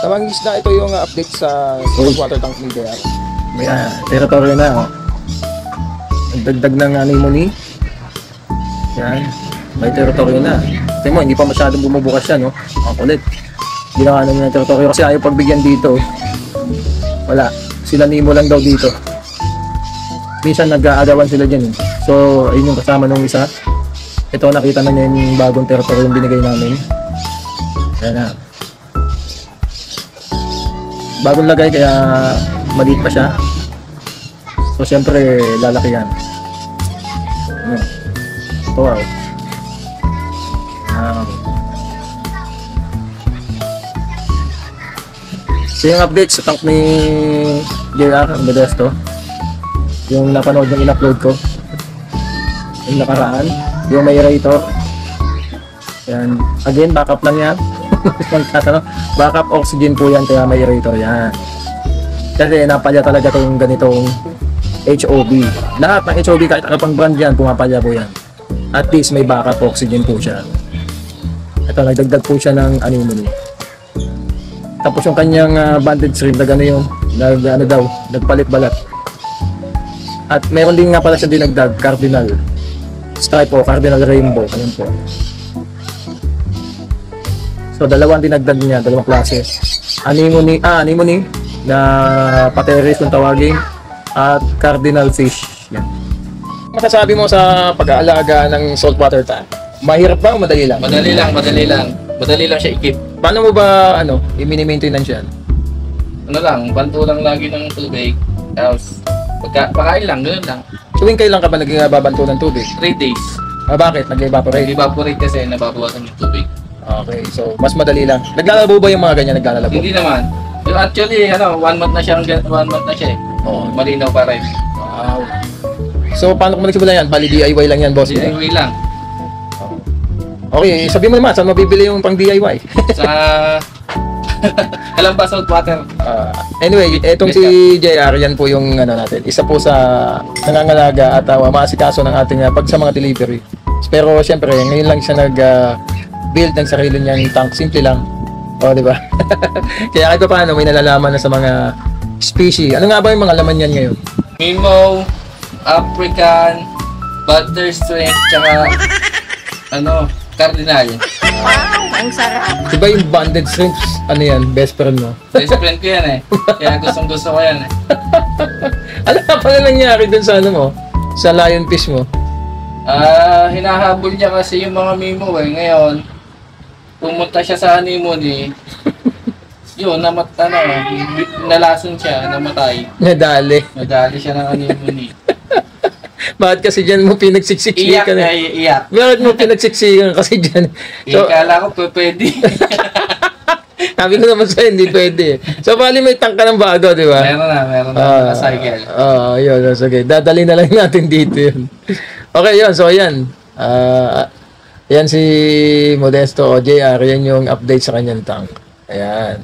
Tamang isda, ito yung update sa water tank ni JR. May territory na, oh. Dagdag ng anemone. Yan. May territory na. Tingnan mo, hindi pa masyadong bumubukas yan, no? Ang kulit. Ginawa namin ng territory kasi ayaw pagbigyan dito. Wala. Sila Nemo lang daw dito. Minsan nag-aagawan sila dyan, eh. So, ayun yung kasama nung isa. Ito, nakita na niya yung bagong territory yung binigay namin. Yan na. Bagong lagay kaya maliit pa siya. So, syempre, lalaki yan. Ano? Ito, wow. So, yung update sa tank ni JR, ang Modesto. Yung napanood yung in-upload ko. Yung nakaraan. Yung may aerator. Yan. Again, backup lang yan. Backup oxygen po yan, kaya may aerator yan. Kasi napalya talaga itong ganitong HOB. Lahat ng HOB, kahit ano pang brand yan, pumapalya po yan. At least may backup oxygen po siya. Ito, nagdagdag po siya ng anemone. Tapos yung kanyang banded shrimp, nagpalit balat. At meron din nga pala siya dinagdag, cardinal stripe o cardinal rainbow. Ayan po. So, dalawang dinagdag niya, dalawang klase. Anemone na pateris kung tawagin, at cardinal fish. Yan. Masasabi mo sa pag-aalaga ng saltwater tank? Mahirap ba o madali lang? Madali lang. Madali lang siya ikip. Paano mo ba i-maintenance yan? Ano lang, banto lang lagi ng tubig. Tapos, pagkain lang, ganoon lang. Tuwing kailan ka ba nagbabanto ng tubig? 3 days. Bakit? Nag-evaporate? Evaporate kasi nababawasan yung tubig. Okay, so mas madali lang. Naglalabo ba yung mga ganyan? Naglalabo? Hindi naman. So actually, 1 month na siya, eh. Oo. Malinaw pa rin. Wow. So, paano kung nagsimula yan? Bali DIY lang yan, boss? DIY lang. Okay, sabi mo naman, saan mabibili yung pang DIY? Sa alam ba saltwater? Anyway, etong si JR, yan po yung natin. Isa po sa nangangalaga at maasikaso ng ating pag sa mga delivery. Pero syempre, ngayon lang siya nag-build ng sarili niyang tank. Simple lang. O, di ba? Kaya kahit pa paano, may nalalaman na sa mga species. Ano nga ba yung mga laman yan ngayon? Mimo, African, butter shrimp, tsaka cardinal. Ang sarap. Diba yung banded shrimps, ano yan, best friend mo? Best friend ko yan, eh. Kaya gusto ko yan, eh. Ano nga pala nangyari dun sa sa lionfish mo? Hinahabol niya kasi yung mga mimo, eh. Ngayon, pumunta siya sa honeymoon, eh. Yun, nalason siya, namatay. Nadali. Nadali siya ng honeymoon, eh. Bakit kasi dyan mo pinagsiksiksikan? Iyak. Bakit mo pinagsiksikan kasi dyan? So, kala ko pwede. sabi ko naman sa'yo, hindi pwede. So, bali may tangka ng bago, di ba? Meron na cycle. Yun. Sige. Dadali na lang natin dito yun. Okay, yun. So, ayan. Ayan si Modesto o JR. Yan yung update sa kanyang tank. Ayan.